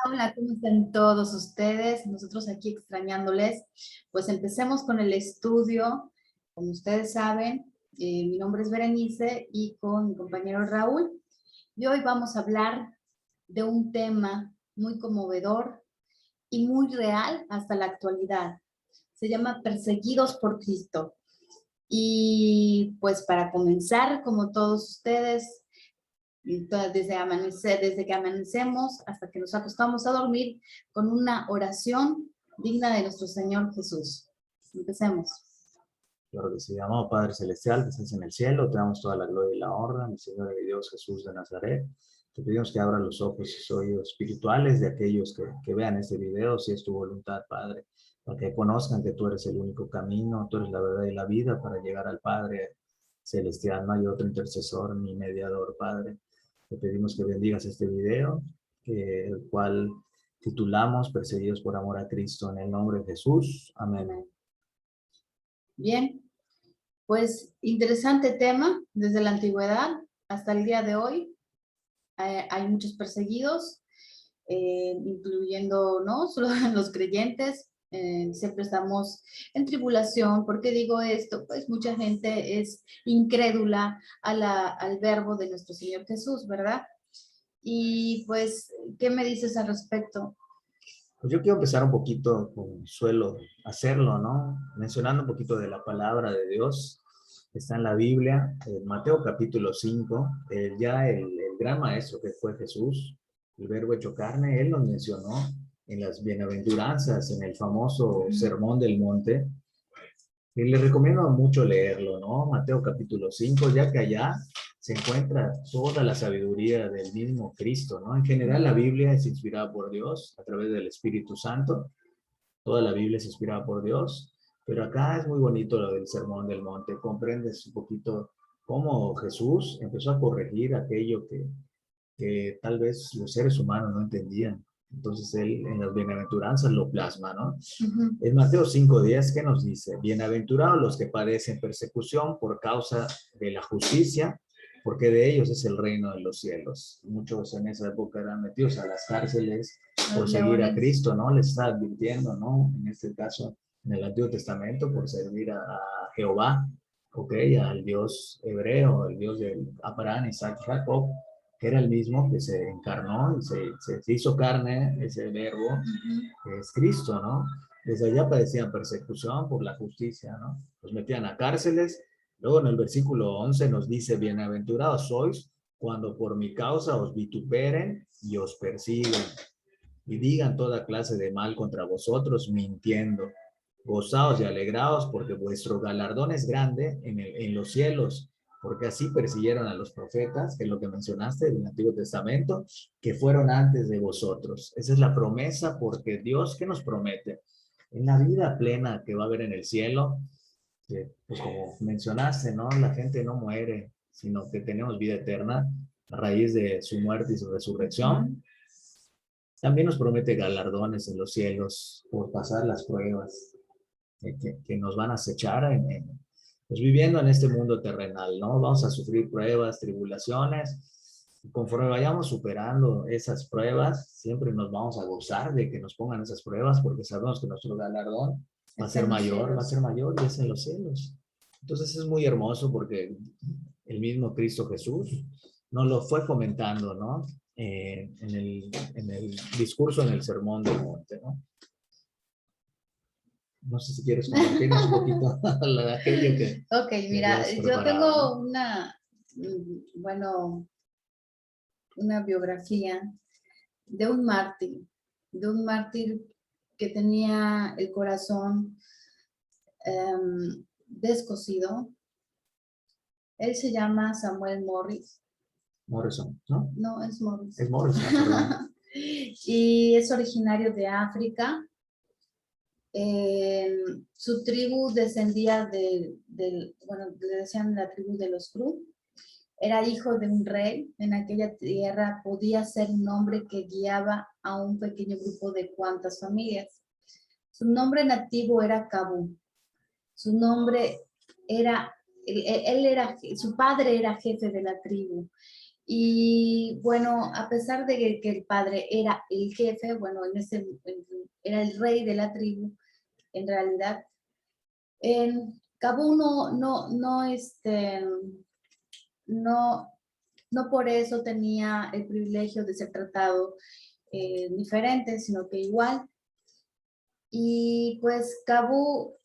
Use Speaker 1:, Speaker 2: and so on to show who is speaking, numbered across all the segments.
Speaker 1: Hola, ¿cómo están todos ustedes? Nosotros aquí extrañándoles. Pues empecemos con el estudio. Como ustedes saben, mi nombre es Berenice y con mi compañero Raúl. Y hoy vamos a hablar de un tema muy conmovedor y muy real hasta la actualidad. Se llama Perseguidos por Cristo. Y pues para comenzar, como todos ustedes, desde que amanecemos hasta que nos acostamos a dormir, con una oración digna de nuestro Señor Jesús. Empecemos.
Speaker 2: Claro que sí, amado Padre Celestial, que estás en el cielo, te damos toda la gloria y la honra, mi Señor y Dios Jesús de Nazaret. Te pedimos que abra los ojos y sus oídos espirituales de aquellos que vean este video, si es tu voluntad, Padre, para que conozcan que tú eres el único camino, tú eres la verdad y la vida para llegar al Padre Celestial. No hay otro intercesor ni mediador, Padre. Te pedimos que bendigas este video, el cual titulamos Perseguidos por amor a Cristo, en el nombre de Jesús. Amén.
Speaker 1: Amén. Bien, pues interesante tema desde la antigüedad hasta el día de hoy. Hay muchos perseguidos, incluyendo no solo los creyentes. Siempre estamos en tribulación. ¿Por qué digo esto? Pues mucha gente es incrédula al verbo de nuestro Señor Jesús, ¿verdad? Y pues, ¿qué me dices al respecto?
Speaker 2: Pues yo quiero empezar un poquito, como suelo hacerlo, ¿no? Mencionando un poquito de la palabra de Dios. Está en la Biblia, en Mateo capítulo 5, el gran maestro que fue Jesús, el verbo hecho carne, él lo mencionó en las bienaventuranzas, en el famoso Sermón del Monte. Y les recomiendo mucho leerlo, ¿no? Mateo capítulo 5, ya que allá se encuentra toda la sabiduría del mismo Cristo, ¿no? En general la Biblia es inspirada por Dios a través del Espíritu Santo. Toda la Biblia es inspirada por Dios, pero acá es muy bonito lo del Sermón del Monte. Comprendes un poquito cómo Jesús empezó a corregir aquello que tal vez los seres humanos no entendían. Entonces él en las bienaventuranzas lo plasma, ¿no? En Mateo 5:10, ¿qué nos dice? Bienaventurados los que padecen persecución por causa de la justicia, porque de ellos es el reino de los cielos. Muchos en esa época eran metidos a las cárceles por seguir a Cristo, ¿no? Les está advirtiendo, ¿no? En este caso, en el Antiguo Testamento, por servir a Jehová, ¿ok? Al Dios hebreo, el Dios de Abraham, Isaac y Jacob, que era el mismo que se encarnó y se hizo carne, ese verbo, que es Cristo, ¿no? Desde allá padecían persecución por la justicia, ¿no? Los metían a cárceles. Luego en el versículo 11 nos dice, bienaventurados sois cuando por mi causa os vituperen y os persiguen y digan toda clase de mal contra vosotros mintiendo. Gozaos y alegraos porque vuestro galardón es grande en los cielos, porque así persiguieron a los profetas, que es lo que mencionaste del Antiguo Testamento, que fueron antes de vosotros. Esa es la promesa, porque Dios, ¿qué nos promete? En la vida plena que va a haber en el cielo, que, pues como mencionaste, ¿no? La gente no muere, sino que tenemos vida eterna a raíz de su muerte y su resurrección. También nos promete galardones en los cielos por pasar las pruebas que nos van a acechar pues viviendo en este mundo terrenal, ¿no? Vamos a sufrir pruebas, tribulaciones. Y conforme vayamos superando esas pruebas, siempre nos vamos a gozar de que nos pongan esas pruebas porque sabemos que nuestro galardón va a ser mayor y es en los cielos. Entonces es muy hermoso porque el mismo Cristo Jesús nos lo fue comentando, ¿no? En el discurso, en el Sermón del Monte, ¿no? No sé si quieres compartirnos un poquito aquello que...
Speaker 1: Ok, mira, yo tengo una, bueno, una biografía de un mártir que tenía el corazón descosido. Él se llama Samuel
Speaker 2: Morrison, ¿no?
Speaker 1: No, es Morris.
Speaker 2: Es Morrison, perdón.
Speaker 1: Y es originario de África. Su tribu descendía bueno, le decían la tribu de los Cru. Era hijo de un rey. En aquella tierra podía ser un hombre que guiaba a un pequeño grupo de cuantas familias. Su nombre nativo era Kabu. Su nombre era, su padre era jefe de la tribu. Y bueno, a pesar de que el padre era el jefe, bueno, era el rey de la tribu, en realidad, Kabú no, no por eso tenía el privilegio de ser tratado diferente, sino que igual. Y pues Kabú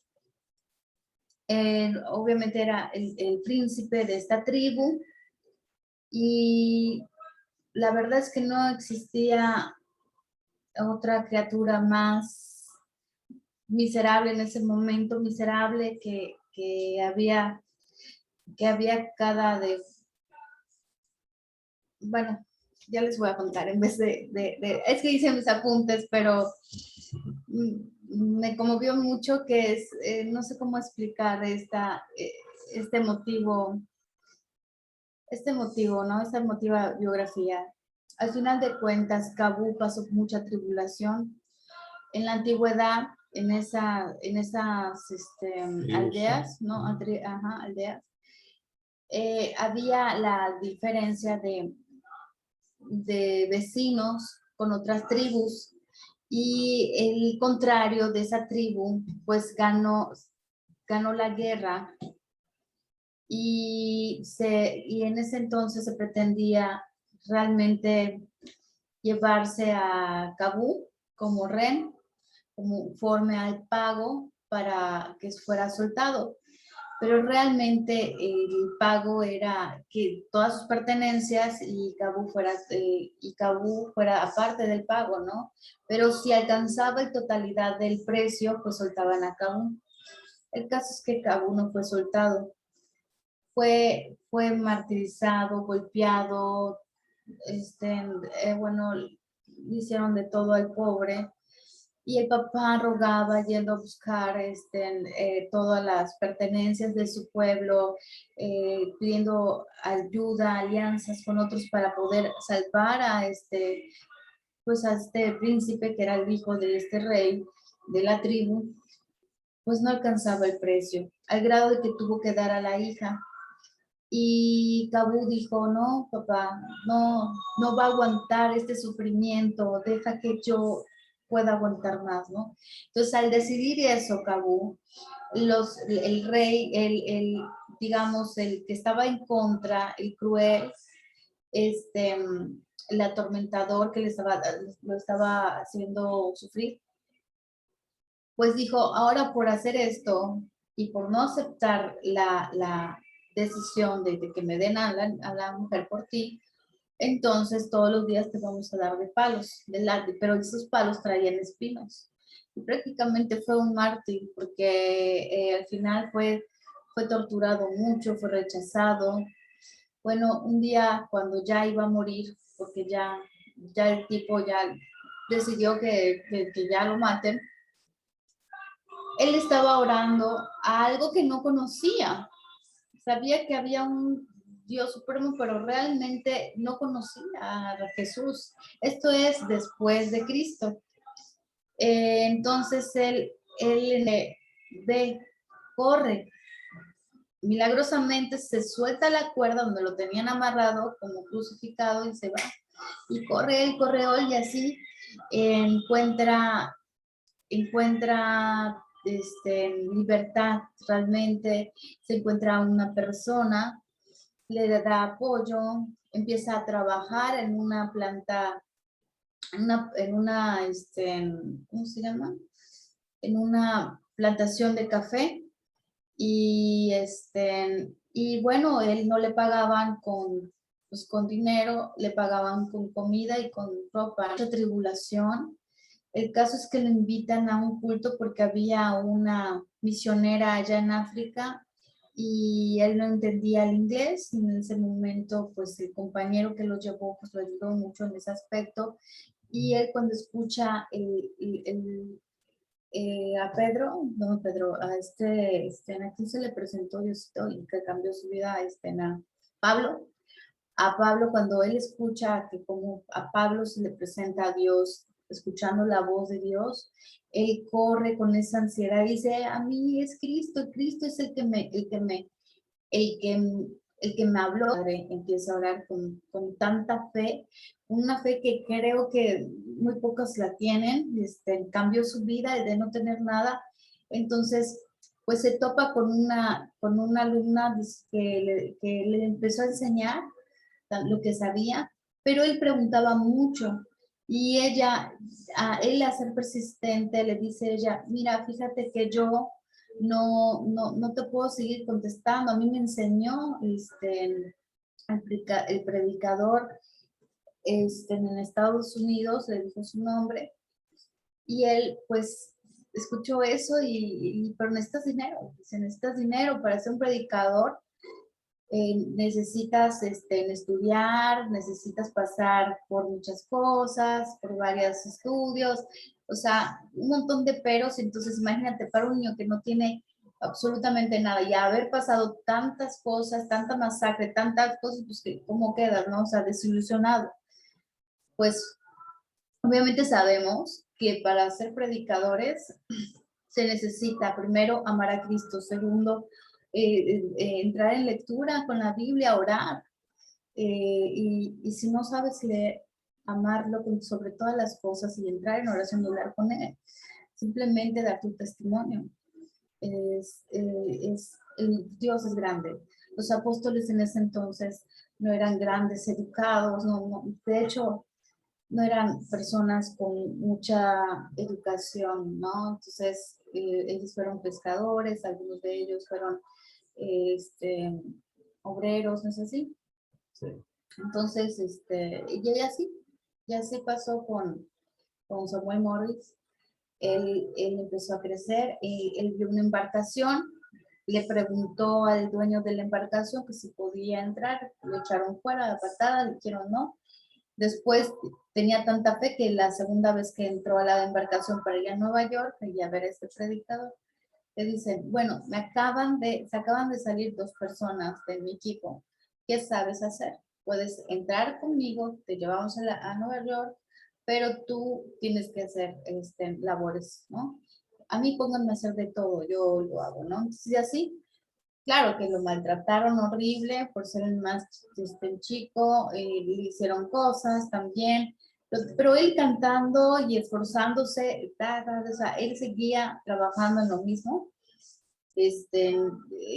Speaker 1: obviamente era el príncipe de esta tribu y la verdad es que no existía otra criatura más miserable en ese momento, miserable que había bueno, ya les voy a contar en vez es que hice mis apuntes, pero me conmovió mucho que es, no sé cómo explicar este motivo, ¿no? Esta emotiva biografía. Al final de cuentas, Kabú pasó mucha tribulación. En la antigüedad, en esas aldeas, ¿no? Ajá, aldeas, había la diferencia de vecinos con otras tribus y el contrario de esa tribu, pues ganó la guerra y en ese entonces se pretendía realmente llevarse a Kabú como rehén, como forma al pago para que fuera soltado. Pero realmente el pago era que todas sus pertenencias y Kabú fuera aparte del pago, ¿no? Pero si alcanzaba la totalidad del precio, pues soltaban a Kabú. El caso es que Kabú no fue soltado. Fue martirizado, golpeado, bueno, le hicieron de todo al pobre. Y el papá rogaba yendo a buscar todas las pertenencias de su pueblo, pidiendo ayuda, alianzas con otros para poder salvar pues a este príncipe que era el hijo de este rey de la tribu, pues no alcanzaba el precio, al grado de que tuvo que dar a la hija. Y Kabú dijo, no, papá, no va a aguantar este sufrimiento, deja que yo pueda aguantar más, ¿no? Entonces, al decidir eso, Kabú, el rey, digamos, el que estaba en contra, el cruel, el atormentador que lo estaba haciendo sufrir, pues dijo, ahora por hacer esto y por no aceptar la decisión de que me den a la mujer por ti, entonces todos los días te vamos a dar de palos, pero esos palos traían espinos. Y prácticamente fue un mártir porque al final fue torturado mucho, fue rechazado. Bueno, un día cuando ya iba a morir, porque ya el tipo ya decidió que ya lo maten, él estaba orando a algo que no conocía. Sabía que había un Dios supremo, pero realmente no conocía a Jesús. Esto es después de Cristo. Entonces él ve, corre. Milagrosamente se suelta la cuerda donde lo tenían amarrado como crucificado y se va. Y corre él y así encuentra libertad realmente, se encuentra una persona, le da apoyo, empieza a trabajar en una planta, ¿cómo se llama? En una plantación de café y bueno, él no le pagaban con dinero, le pagaban con comida y con ropa. Mucha tribulación. El caso es que lo invitan a un culto porque había una misionera allá en África y él no entendía el inglés. En ese momento, pues el compañero que lo llevó, pues lo ayudó mucho en ese aspecto. Y él cuando escucha a Pedro, no Pedro, a quien se le presentó Diosito y que cambió su vida, Pablo. A Pablo, cuando él escucha que como a Pablo se le presenta a Dios, escuchando la voz de Dios, él corre con esa ansiedad y dice, a mí es Cristo, Cristo es el que el que me habló, padre, empieza a orar con tanta fe, una fe que creo que muy pocos la tienen, cambió su vida de no tener nada. Entonces, pues se topa con una alumna que le empezó a enseñar lo que sabía, pero él preguntaba mucho y ella, a él a ser persistente, le dice ella, mira, fíjate que yo no te puedo seguir contestando, a mí me enseñó el predicador en Estados Unidos, le dijo su nombre, y él pues escuchó eso pero necesitas dinero, dice, necesitas dinero para ser un predicador, necesitas estudiar, necesitas pasar por muchas cosas, por varios estudios, o sea, un montón de peros. Entonces imagínate para un niño que no tiene absolutamente nada y haber pasado tantas cosas, tanta masacre, tantas cosas, pues que cómo quedas, ¿no? O sea, desilusionado. Pues obviamente sabemos que para ser predicadores se necesita primero amar a Cristo, segundo entrar en lectura con la Biblia, orar, y si no sabes leer, amarlo sobre todas las cosas y entrar en oración y hablar con Él, simplemente dar tu testimonio. Dios es grande. Los apóstoles en ese entonces no eran grandes, educados, de hecho, no eran personas con mucha educación, ¿no? Entonces, ellos fueron pescadores, algunos de ellos fueron obreros, ¿no es así?
Speaker 2: Sí.
Speaker 1: Entonces, y así pasó con Samuel Morris. Él empezó a crecer, él vio una embarcación, le preguntó al dueño de la embarcación que si podía entrar, lo echaron fuera de patada, le dijeron no. Después tenía tanta fe que la segunda vez que entró a la embarcación para ir a Nueva York y a ver a este predicador, le dicen, bueno, se acaban de salir 2 personas de mi equipo, ¿qué sabes hacer? Puedes entrar conmigo, te llevamos a Nueva York, pero tú tienes que hacer labores, ¿no? A mí pónganme a hacer de todo, yo lo hago, ¿no? Entonces, y así, claro que lo maltrataron horrible por ser el más chico, le hicieron cosas también, pero él cantando y esforzándose, o sea, él seguía trabajando en lo mismo,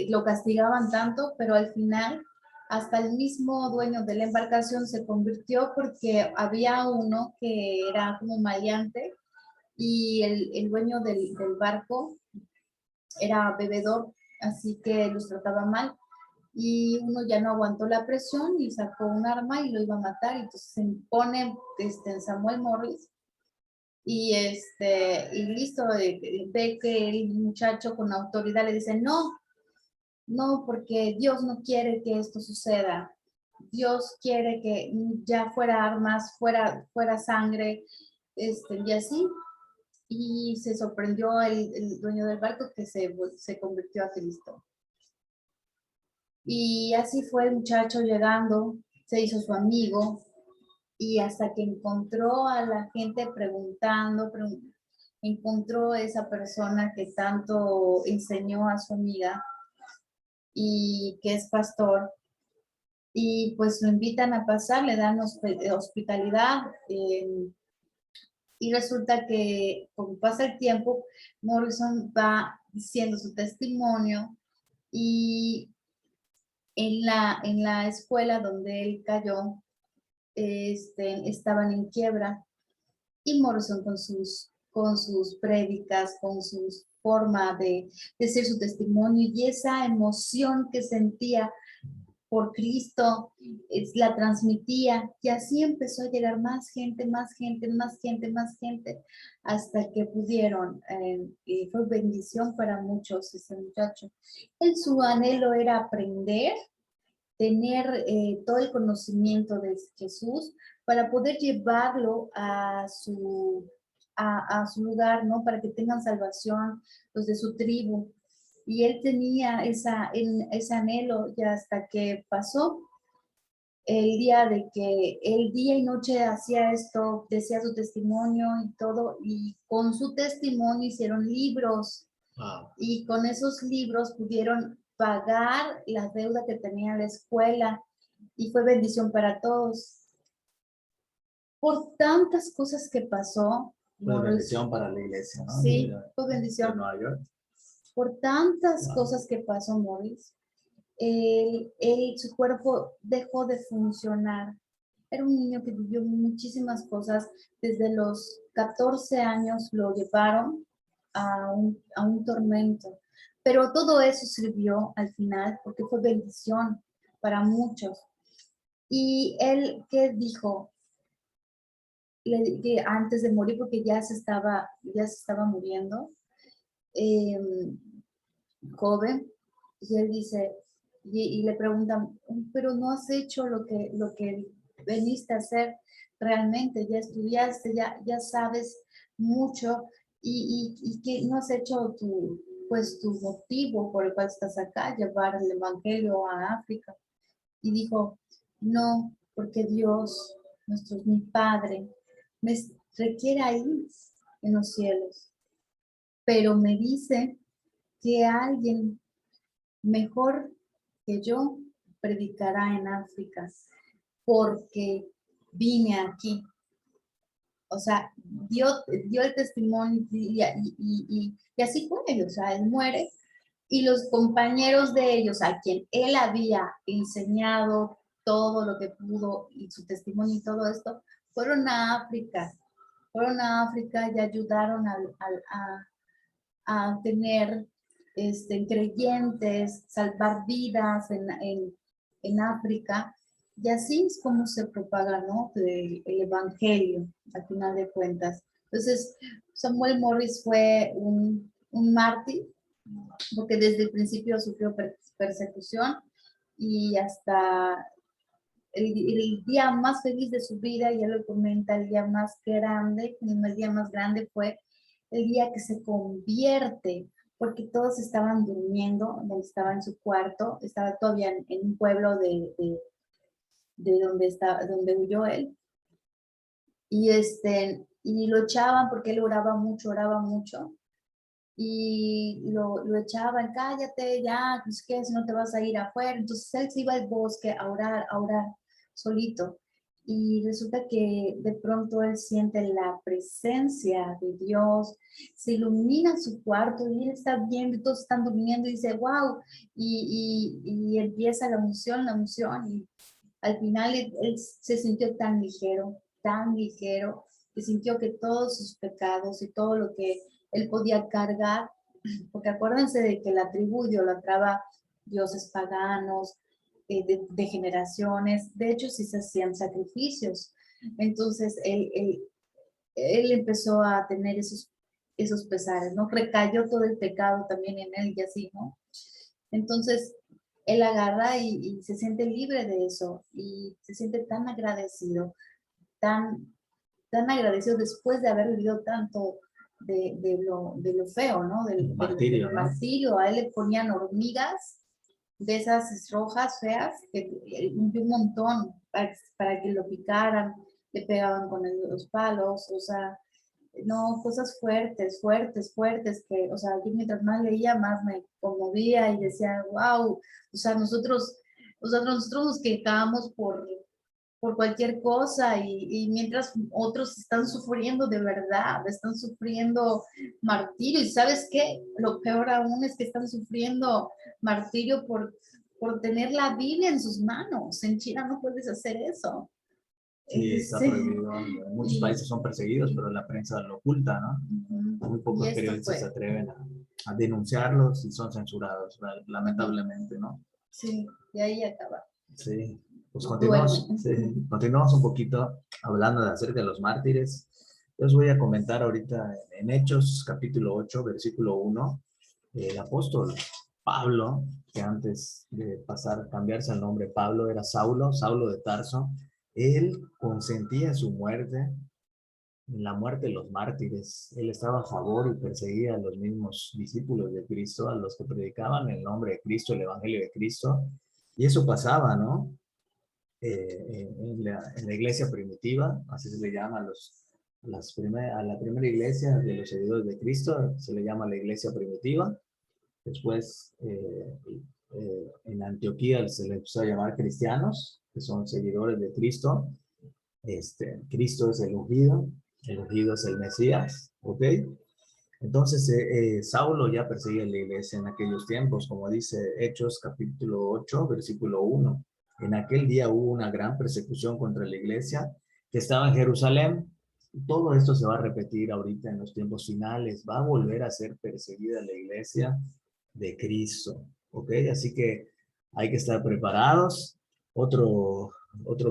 Speaker 1: lo castigaban tanto, pero al final hasta el mismo dueño de la embarcación se convirtió porque había uno que era como maleante y el dueño del barco era bebedor, así que los trataba mal. Y uno ya no aguantó la presión y sacó un arma y lo iba a matar. Y entonces se impone Samuel Morris y listo, ve que el muchacho con autoridad le dice, no, no, porque Dios no quiere que esto suceda. Dios quiere que ya fuera armas, fuera sangre, y así. Y se sorprendió el dueño del barco que se convirtió a Cristo. Y así fue el muchacho llegando, se hizo su amigo y hasta que encontró a la gente preguntando, encontró esa persona que tanto enseñó a su amiga y que es pastor. Y pues lo invitan a pasar, le dan hospitalidad. Y resulta que, como pasa el tiempo, Morrison va diciendo su testimonio y en la escuela donde él cayó, estaban en quiebra y Morrison con sus prédicas, con su forma de decir su testimonio y esa emoción que sentía por Cristo, la transmitía y así empezó a llegar más gente, más gente, más gente, más gente, hasta que pudieron, y fue bendición para muchos ese muchacho. Su anhelo era aprender, tener todo el conocimiento de Jesús para poder llevarlo a su lugar, ¿no? Para que tengan salvación los de su tribu. Y él tenía ese anhelo ya hasta que pasó el día de que él día y noche hacía esto, decía su testimonio y todo, y con su testimonio hicieron libros. Wow. Y con esos libros pudieron pagar la deuda que tenía la escuela y fue bendición para todos. Por tantas cosas que pasó,
Speaker 2: Fue
Speaker 1: Morris,
Speaker 2: bendición para la iglesia, ¿no?
Speaker 1: sí, fue
Speaker 2: De
Speaker 1: bendición.
Speaker 2: Nueva York.
Speaker 1: Por tantas
Speaker 2: Wow.
Speaker 1: cosas que pasó, Morris, su cuerpo dejó de funcionar. Era un niño que vivió muchísimas cosas. Desde los 14 años lo llevaron a un tormento. Pero todo eso sirvió al final porque fue bendición para muchos. Y él, ¿qué dijo? Que antes de morir, porque ya se estaba muriendo, joven, y él dice, y le preguntan, pero no has hecho lo que veniste a hacer realmente, ya estudiaste, ya sabes mucho, y que no has hecho tu motivo por el cual estás acá, llevar el evangelio a África. Y dijo, no, porque Dios, mi Padre, me requiere ahí en los cielos, pero me dice que alguien mejor que yo predicará en África, porque vine aquí. O sea, dio el testimonio y así fue, o sea, él muere y los compañeros de ellos a quien él había enseñado todo lo que pudo y su testimonio y todo esto, fueron a África y ayudaron a tener creyentes, salvar vidas en África. Y así es como se propaga, ¿no? El evangelio, al final de cuentas. Entonces, Samuel Morris fue un mártir, porque desde el principio sufrió persecución y hasta el día más feliz de su vida, y él lo comenta, el día más grande, el día más grande fue el día que se convierte, porque todos estaban durmiendo, él estaba en su cuarto, estaba todavía en un pueblo de donde huyó él, y lo echaban porque él oraba mucho, y lo echaban, cállate ya, pues qué, si no te vas a ir afuera. Entonces él se iba al bosque a orar solito. Y resulta que de pronto él siente la presencia de Dios, se ilumina su cuarto y él está viendo y todos están durmiendo y dice, wow, y empieza la unción, y al final él se sintió tan ligero, que sintió que todos sus pecados y todo lo que él podía cargar, porque acuérdense de que la tribu idolatraba dioses paganos, de generaciones, de hecho sí se hacían sacrificios. Entonces él empezó a tener esos pesares, ¿no? Recayó todo el pecado también en él y así, ¿no? Entonces él agarra y se siente libre de eso y se siente tan agradecido, tan, tan agradecido después de haber vivido tanto de lo feo, ¿no?
Speaker 2: Martirio,
Speaker 1: del
Speaker 2: ¿no?
Speaker 1: martirio. A él le ponían hormigas de esas rojas feas, un montón para que lo picaran, le pegaban con los palos, o sea, no, cosas fuertes, que, o sea, yo mientras más leía, más me conmovía y decía, wow, nosotros nos quejábamos por cualquier cosa y mientras otros están sufriendo de verdad, están sufriendo martirio. Y ¿sabes qué? Lo peor aún es que están sufriendo martirio por tener la Biblia en sus manos. En China no puedes hacer eso.
Speaker 2: Sí, está prohibido. En muchos países son perseguidos, pero la prensa lo oculta, ¿no? Muy pocos periodistas se atreven a denunciarlos y son censurados, lamentablemente, ¿no?
Speaker 1: Sí, y ahí acaba.
Speaker 2: Sí, pues continuamos un poquito hablando acerca de los mártires. Yo os voy a comentar ahorita en Hechos, capítulo 8, versículo 1, el apóstol Pablo, que antes de cambiarse el nombre Pablo, era Saulo de Tarso. Él consentía su muerte, la muerte de los mártires. Él estaba a favor y perseguía a los mismos discípulos de Cristo, a los que predicaban el nombre de Cristo, el evangelio de Cristo. Y eso pasaba, ¿no? En la iglesia primitiva, así se le llama a la primera iglesia de los seguidores de Cristo, se le llama la iglesia primitiva. Después en Antioquía se les empezó a llamar cristianos, que son seguidores de Cristo. Cristo es el ungido es el Mesías, ¿ok? Entonces, Saulo ya perseguía la iglesia en aquellos tiempos, como dice Hechos capítulo 8, versículo 1. En aquel día hubo una gran persecución contra la iglesia que estaba en Jerusalén. Todo esto se va a repetir ahorita en los tiempos finales. Va a volver a ser perseguida la iglesia de Cristo, ¿ok? Así que hay que estar preparados. Otro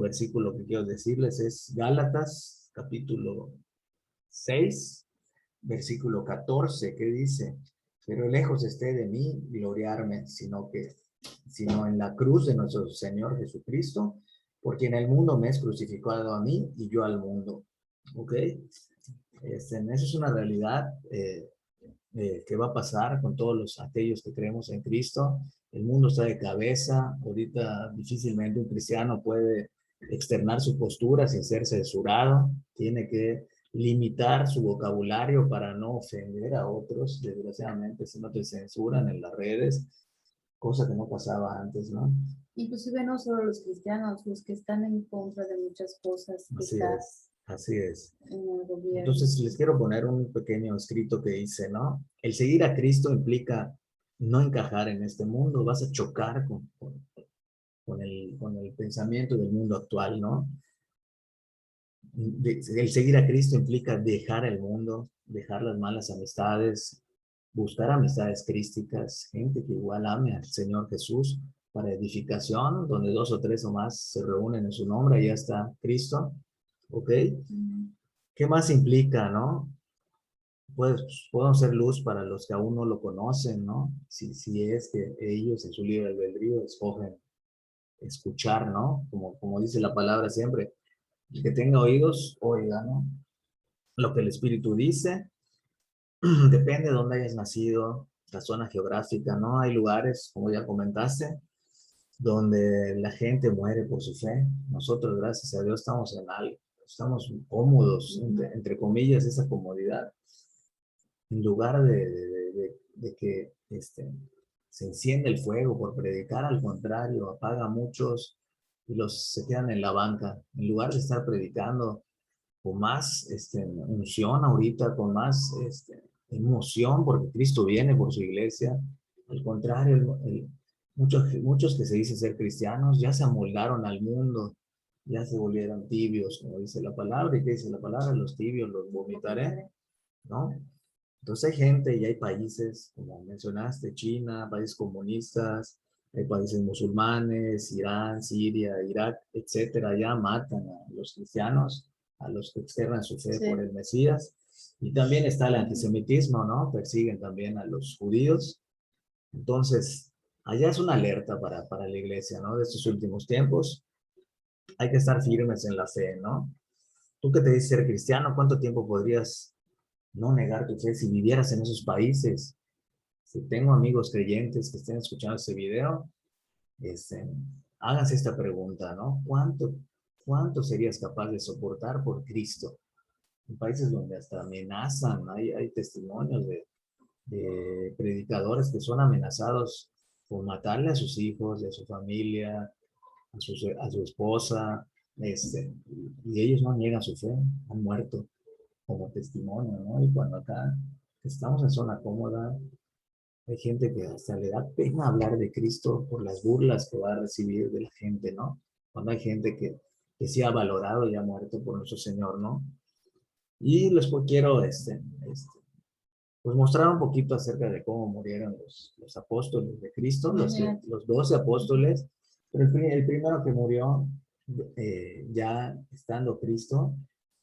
Speaker 2: versículo que quiero decirles es Gálatas capítulo 6, versículo 14, que dice: pero lejos esté de mí gloriarme, sino en la cruz de nuestro Señor Jesucristo, porque en el mundo me es crucificado a mí y yo al mundo. ¿Ok? Eso es una realidad que va a pasar con todos aquellos que creemos en Cristo. El mundo está de cabeza. Ahorita difícilmente un cristiano puede externar su postura sin ser censurado. Tiene que limitar su vocabulario para no ofender a otros. Desgraciadamente, si no te censuran en las redes, cosa que no pasaba antes, ¿no?
Speaker 1: Inclusive no solo los cristianos, los que están en contra de muchas cosas que están
Speaker 2: así es.
Speaker 1: en el gobierno.
Speaker 2: Entonces les quiero poner un pequeño escrito que dice, ¿no? El seguir a Cristo implica no encajar en este mundo, vas a chocar con el pensamiento del mundo actual, ¿no? El seguir a Cristo implica dejar el mundo, dejar las malas amistades, buscar amistades crísticas, gente que igual ame al Señor Jesús para edificación, donde 2 o 3 o más se reúnen en su nombre, ahí está Cristo, ¿ok? ¿Qué más implica, no? Pues podemos ser luz para los que aún no lo conocen, ¿no? Si es que ellos en su libre albedrío escogen escuchar, ¿no? Como dice la palabra siempre, el que tenga oídos, oiga, ¿no? Lo que el Espíritu dice, depende de dónde hayas nacido, la zona geográfica, ¿no? Hay lugares, como ya comentaste, donde la gente muere por su fe. Nosotros, gracias a Dios, estamos en algo, estamos cómodos, entre comillas, esa comodidad. En lugar de que se enciende el fuego por predicar, al contrario, apaga a muchos y se quedan en la banca. En lugar de estar predicando con más unción ahorita, con más emoción, porque Cristo viene por su iglesia. Al contrario, muchos que se dicen ser cristianos ya se amoldaron al mundo, ya se volvieron tibios, como dice la palabra. ¿Y qué dice la palabra? Los tibios los vomitaré, ¿no? Entonces hay gente y hay países, como mencionaste, China, países comunistas, hay países musulmanes, Irán, Siria, Irak, etcétera, ya matan a los cristianos, a los que externan su fe por el Mesías. Y también está el antisemitismo, ¿no? Persiguen también a los judíos. Entonces, allá es una alerta para la iglesia, ¿no? De estos últimos tiempos. Hay que estar firmes en la fe, ¿no? Tú que te dices ser cristiano, ¿cuánto tiempo podrías no negar tu fe si vivieras en esos países? Si tengo amigos creyentes que estén escuchando este video, háganse esta pregunta, ¿no? ¿Cuánto serías capaz de soportar por Cristo? En países donde hasta amenazan, hay testimonios de predicadores que son amenazados por matarle a sus hijos, a su familia, a su esposa, y ellos no niegan su fe, han muerto como testimonio, ¿no? Y cuando acá estamos en zona cómoda, hay gente que hasta le da pena hablar de Cristo por las burlas que va a recibir de la gente, ¿no? Cuando hay gente que sí ha valorado y ha muerto por nuestro Señor, ¿no? Y les quiero pues mostrar un poquito acerca de cómo murieron los apóstoles de Cristo, los 12 apóstoles. Pero el primero que murió ya estando Cristo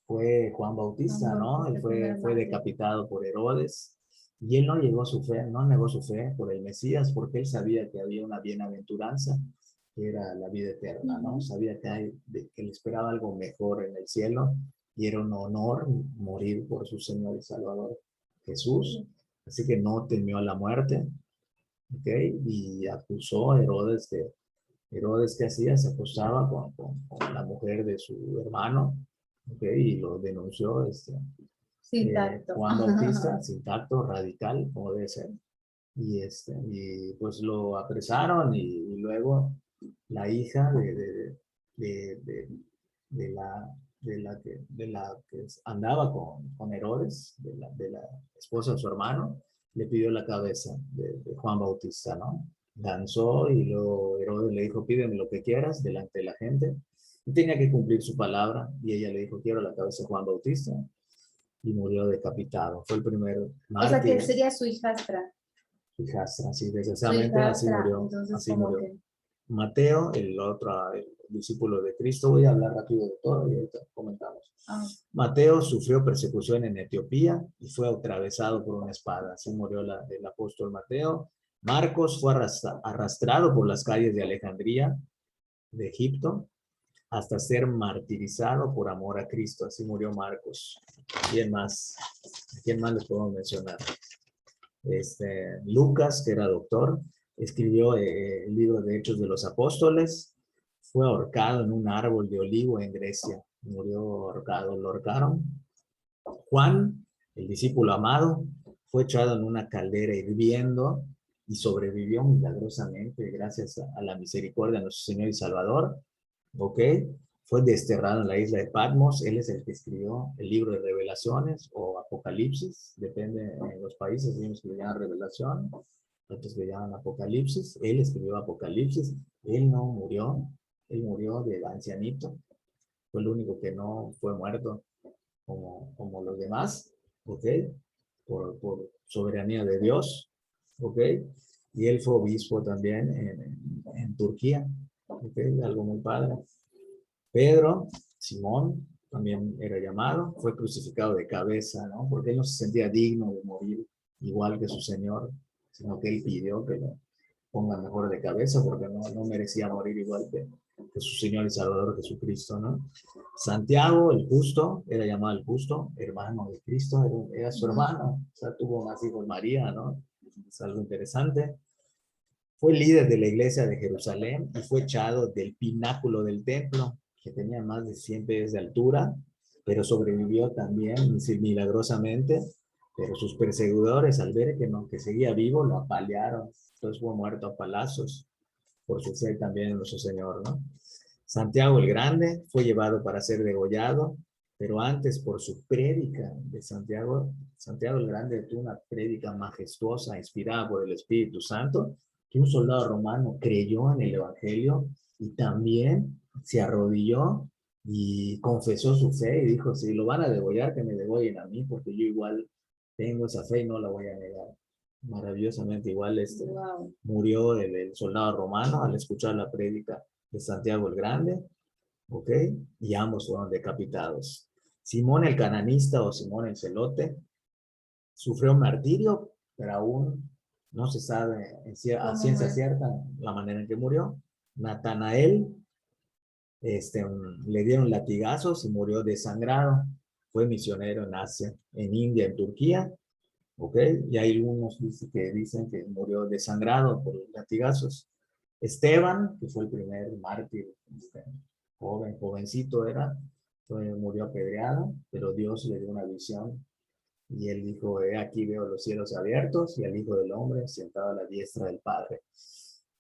Speaker 2: fue Juan Bautista, ¿no? Él fue decapitado por Herodes. Y él no negó su fe por el Mesías, porque él sabía que había una bienaventuranza, que era la vida eterna, ¿no? Sabía que le esperaba algo mejor en el cielo, y era un honor morir por su Señor y Salvador Jesús. Así que no temió a la muerte, ¿ok? Y acusó a Herodes ¿qué hacía? Se acostaba con la mujer de su hermano, ¿ok? Y lo denunció
Speaker 1: sin tacto.
Speaker 2: Juan Bautista, sin tacto, radical, como debe ser. y pues lo apresaron y luego la hija de, de- de la, de la que andaba con Herodes, de la esposa de su hermano, le pidió la cabeza de Juan Bautista, ¿no? Danzó y luego Herodes le dijo, pídeme lo que quieras delante de la gente. Y tenía que cumplir su palabra y ella le dijo, quiero la cabeza de Juan Bautista y murió decapitado. Fue el primer
Speaker 1: O sea, que
Speaker 2: mártir.
Speaker 1: sería su hijastra.
Speaker 2: Hijastra, así
Speaker 1: Su
Speaker 2: desgraciadamente así
Speaker 1: hijastra,
Speaker 2: murió,
Speaker 1: entonces
Speaker 2: así
Speaker 1: como
Speaker 2: murió.
Speaker 1: que...
Speaker 2: Mateo, el otro el discípulo de Cristo, voy a hablar rápido de todo y ahorita comentamos.
Speaker 1: ah,
Speaker 2: Mateo sufrió persecución en Etiopía y fue atravesado por una espada, así murió el apóstol Mateo. Marcos fue arrastrado por las calles de Alejandría, de Egipto, hasta ser martirizado por amor a Cristo, así murió Marcos. ¿Quién más? ¿Quién más les podemos mencionar? Lucas, que era doctor, escribió el libro de Hechos de los Apóstoles, fue ahorcado en un árbol de olivo en Grecia, murió ahorcado, lo ahorcaron. Juan, el discípulo amado, fue echado en una caldera hirviendo y sobrevivió milagrosamente gracias a la misericordia de nuestro Señor y Salvador. ¿Ok? Fue desterrado en la isla de Patmos. Él es el que escribió el libro de Revelaciones o Apocalipsis. Depende en los países, hay unos que le llaman Revelación, otros que le llaman Apocalipsis. Él escribió Apocalipsis. Él no murió. Él murió de ancianito. Fue el único que no fue muerto como los demás. ¿Ok? Por soberanía de Dios. ¿Ok? Y él fue obispo también en Turquía. ¿Ok? Algo muy padre. Pedro, Simón, también era llamado, fue crucificado de cabeza, ¿no? Porque él no se sentía digno de morir igual que su Señor, sino que él pidió que lo ponga mejor de cabeza porque no merecía morir igual que su Señor y Salvador Jesucristo, ¿no? Santiago, el justo, era llamado el justo, hermano de Cristo, era su hermano, o sea, tuvo más hijos María, ¿no? Es algo interesante. Fue líder de la iglesia de Jerusalén y fue echado del pináculo del templo, que tenía más de 100 pies de altura, pero sobrevivió también milagrosamente. Pero sus perseguidores, al ver que seguía vivo, lo apalearon. Entonces fue muerto a palazos por su fe también en nuestro Señor, ¿no? Santiago el Grande fue llevado para ser degollado, pero antes por su prédica de Santiago el Grande tuvo una prédica majestuosa, inspirada por el Espíritu Santo, que un soldado romano creyó en el Evangelio y también se arrodilló y confesó su fe y dijo, si lo van a degollar, que me degollen a mí, porque yo igual tengo esa fe y no la voy a negar. Maravillosamente igual
Speaker 1: wow.
Speaker 2: murió el soldado romano al escuchar la prédica de Santiago el Grande, ¿ok? Y ambos fueron decapitados. Simón el cananista o Simón el celote sufrió martirio, pero aún no se sabe a
Speaker 1: ¿Cómo
Speaker 2: ciencia
Speaker 1: muere?
Speaker 2: cierta la manera en que murió. Natanael, le dieron latigazos y murió desangrado. Fue misionero en Asia, en India, en Turquía, ¿ok? Y hay unos que dicen que murió desangrado por los latigazos. Esteban, que fue el primer mártir, jovencito era, murió apedreado, pero Dios le dio una visión y él dijo, aquí veo los cielos abiertos y al Hijo del Hombre sentado a la diestra del Padre.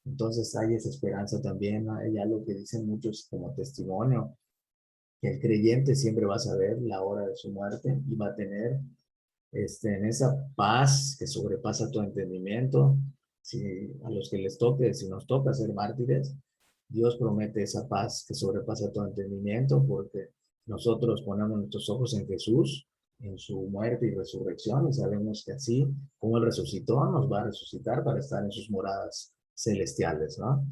Speaker 2: Entonces hay esa esperanza también, ¿no? Hay algo que dicen muchos como testimonio, que el creyente siempre va a saber la hora de su muerte y va a tener en esa paz que sobrepasa todo entendimiento. Si a los que les toque, si nos toca ser mártires, Dios promete esa paz que sobrepasa todo entendimiento porque nosotros ponemos nuestros ojos en Jesús, en su muerte y resurrección y sabemos que así como Él resucitó, nos va a resucitar para estar en sus moradas celestiales, ¿no?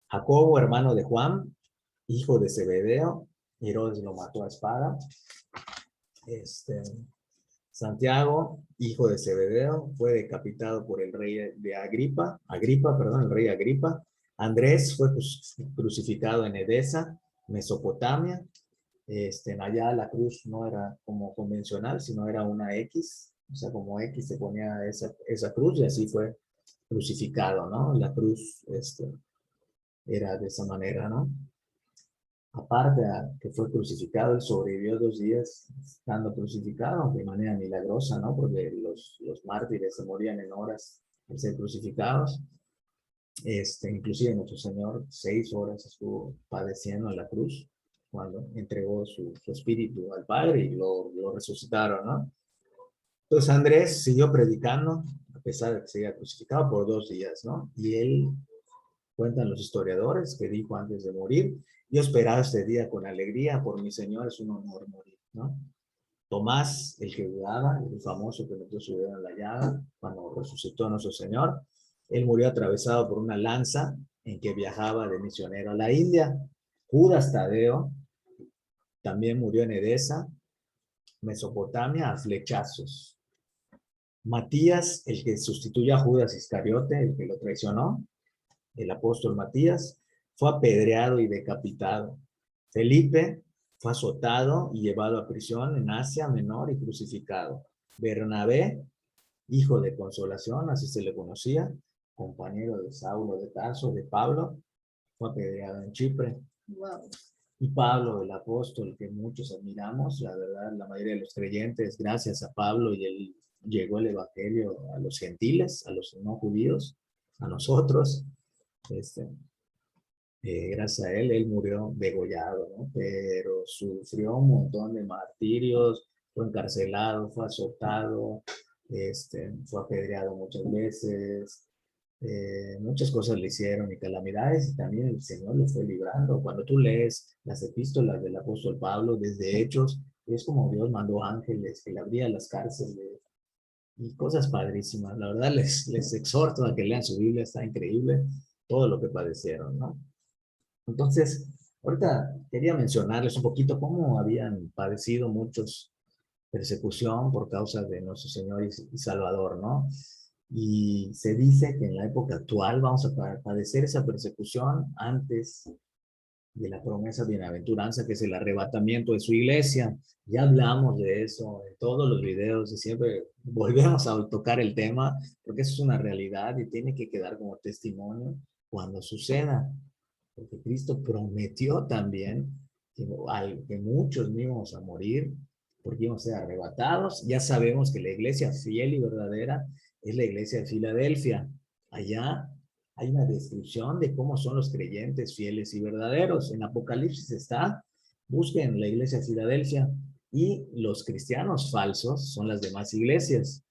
Speaker 2: Jacobo, hermano de Juan, hijo de Zebedeo, Herodes lo mató a espada. Santiago, hijo de Zebedeo, fue decapitado por el rey de el rey Agripa. Andrés fue crucificado en Edesa, Mesopotamia. Allá la cruz no era como convencional, sino era una X, o sea, como X se ponía esa cruz y así fue crucificado, ¿no? La cruz era de esa manera, ¿no? Aparte a que fue crucificado, él sobrevivió 2 días estando crucificado de manera milagrosa, ¿no? Porque los mártires se morían en horas al ser crucificados. Inclusive nuestro Señor 6 horas estuvo padeciendo en la cruz cuando entregó su espíritu al Padre y lo resucitaron, ¿no? Entonces Andrés siguió predicando a pesar de que se había crucificado por 2 días, ¿no? Y él, cuentan los historiadores, que dijo antes de morir: yo esperaba este día con alegría, por mi Señor es un honor morir, ¿no? Tomás, el que dudaba, el famoso que metió su dedo en la llaga cuando resucitó nuestro Señor, él murió atravesado por una lanza en que viajaba de misionero a la India. Judas Tadeo también murió en Edesa, Mesopotamia, a flechazos. Matías, el que sustituye a Judas Iscariote, el que lo traicionó, el apóstol Matías, fue apedreado y decapitado. Felipe fue azotado y llevado a prisión en Asia Menor y crucificado. Bernabé, hijo de consolación, así se le conocía, compañero de Saulo de Tarso, de Pablo, fue apedreado en Chipre.
Speaker 1: Wow.
Speaker 2: Y Pablo, el apóstol que muchos admiramos, la verdad, la mayoría de los creyentes, gracias a Pablo, y él llegó el evangelio a los gentiles, a los no judíos, a nosotros. Gracias a él murió degollado, ¿no? Pero sufrió un montón de martirios, fue encarcelado, fue azotado, fue apedreado muchas veces, muchas cosas le hicieron y calamidades, y también el Señor lo fue librando. Cuando tú lees las epístolas del apóstol Pablo, desde Hechos, es como Dios mandó ángeles que le abrían las cárceles y cosas padrísimas. La verdad les exhorto a que lean su Biblia, está increíble todo lo que padecieron, ¿no? Entonces, ahorita quería mencionarles un poquito cómo habían padecido muchos persecución por causa de nuestro Señor y Salvador, ¿no? Y se dice que en la época actual vamos a padecer esa persecución antes de la promesa bienaventuranza, que es el arrebatamiento de su iglesia. Ya hablamos de eso en todos los videos y siempre volvemos a tocar el tema porque eso es una realidad y tiene que quedar como testimonio cuando suceda. Porque Cristo prometió también que muchos no íbamos a morir porque íbamos a ser arrebatados. Ya sabemos que la iglesia fiel y verdadera es la iglesia de Filadelfia. Allá hay una descripción de cómo son los creyentes fieles y verdaderos. En Apocalipsis está, busquen la iglesia de Filadelfia, y los cristianos falsos son las demás iglesias,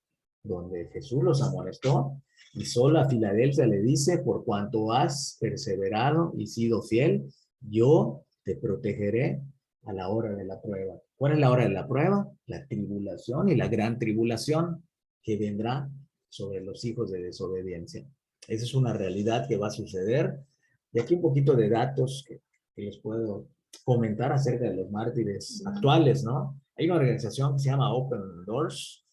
Speaker 2: donde Jesús los amonestó, y solo a Filadelfia le dice: por cuanto has perseverado y sido fiel, yo te protegeré a la hora de la prueba. ¿Cuál es la hora de la prueba? La tribulación y la gran tribulación que vendrá sobre los hijos de desobediencia. Esa es una realidad que va a suceder. Y aquí un poquito de datos que les puedo comentar acerca de los mártires actuales, ¿no? Hay una organización que se llama Open Doors,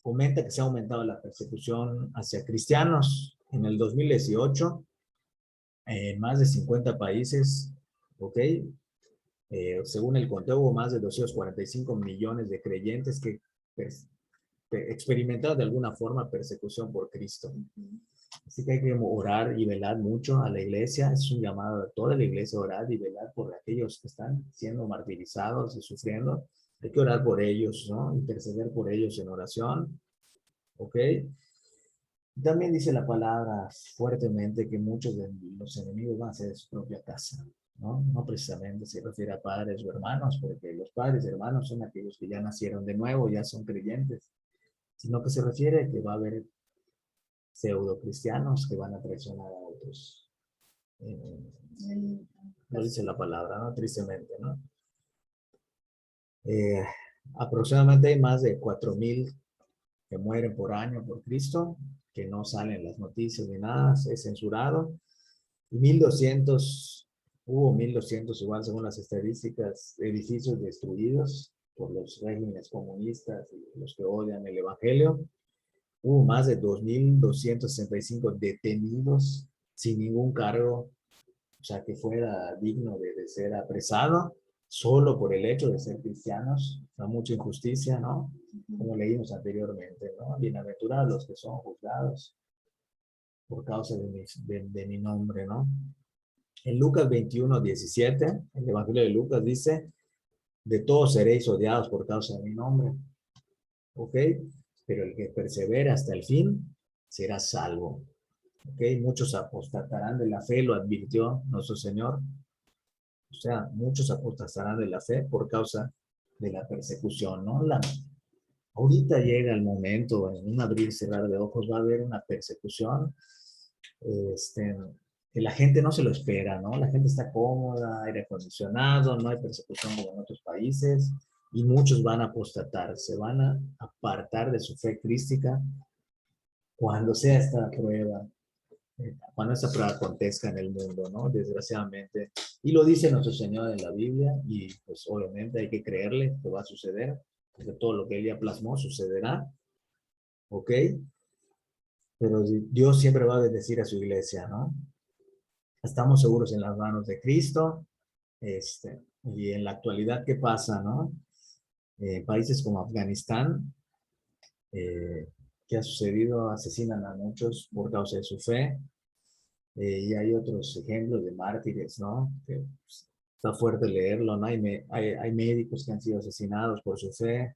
Speaker 2: comenta que se ha aumentado la persecución hacia cristianos en el 2018 en más de 50 países, ¿ok? Según el conteo, hubo más de 245 millones de creyentes que experimentaron de alguna forma persecución por Cristo. Así que hay que orar y velar mucho a la iglesia. Es un llamado a toda la iglesia a orar y velar por aquellos que están siendo martirizados y sufriendo. Hay que orar por ellos, ¿no? Interceder por ellos en oración. ¿Ok? También dice la palabra fuertemente que muchos de los enemigos van a ser de su propia casa, ¿no? No precisamente se refiere a padres o hermanos, porque los padres y hermanos son aquellos que ya nacieron de nuevo, ya son creyentes, sino que se refiere a que va a haber pseudo cristianos que van a traicionar a otros. No dice la palabra, ¿no? Tristemente, ¿no? Aproximadamente hay más de 4,000 que mueren por año por Cristo, que no salen las noticias ni nada, es censurado. Y 1,200, hubo 1,200 igual según las estadísticas, edificios destruidos por los regímenes comunistas y los que odian el evangelio. Hubo más de 2,265 detenidos sin ningún cargo, o sea, que fuera digno de ser apresado, solo por el hecho de ser cristianos. No, mucha injusticia, ¿no? Como leímos anteriormente, ¿no? Bienaventurados los que son juzgados por causa de mi nombre, ¿no? En Lucas 21:17, el Evangelio de Lucas dice: de todos seréis odiados por causa de mi nombre, ¿ok? Pero el que persevera hasta el fin, serás salvo. ¿Ok? Muchos apostatarán de la fe, lo advirtió nuestro Señor. O sea, muchos apostatarán de la fe por causa de la persecución, ¿no? Ahorita llega el momento, en un abrir y cerrar de ojos, va a haber una persecución, este, que la gente no se lo espera, ¿no? La gente está cómoda, aire acondicionado, no hay persecución como en otros países, y muchos van a apostatar, se van a apartar de su fe crística cuando sea esta prueba, cuando esta prueba acontezca en el mundo, ¿no? Desgraciadamente. Y lo dice nuestro Señor en la Biblia, y pues obviamente hay que creerle que va a suceder, porque todo lo que Él ya plasmó sucederá, ¿ok? Pero Dios siempre va a bendecir a su iglesia, ¿no? Estamos seguros en las manos de Cristo, y en la actualidad, ¿qué pasa, no? Países como Afganistán, eh, ¿qué ha sucedido? Asesinan a muchos por causa de su fe, y hay otros ejemplos de mártires, ¿no? Que, pues, está fuerte leerlo, ¿no? Hay médicos que han sido asesinados por su fe,